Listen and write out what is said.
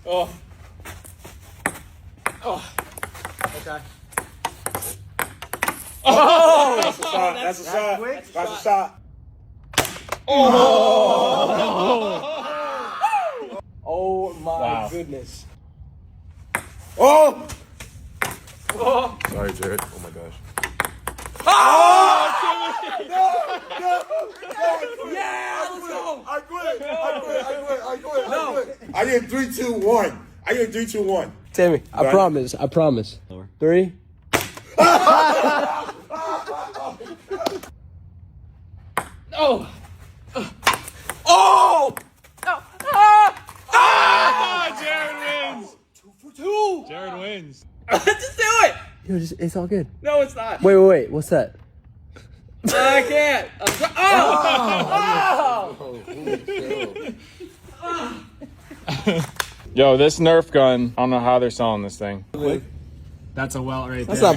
Oh. Oh. Okay. Oh! That's a shot. That's a shot. That's a shot. Oh! Oh my goodness. Oh! Oh! Sorry, Jared. Oh my gosh. Oh! Yeah, let's go. I quit. No. I get 3, 2, 1. I get 3, 2, 1. Tammy, I promise. 3. Oh! Oh! Jared wins. 2 for 2. Jared wins. Just do it. Yo, it's all good. No, it's not. Wait. What's that? I can't. Yo, this Nerf gun, I don't know how they're selling this thing. That's a welt right there. That's not bad.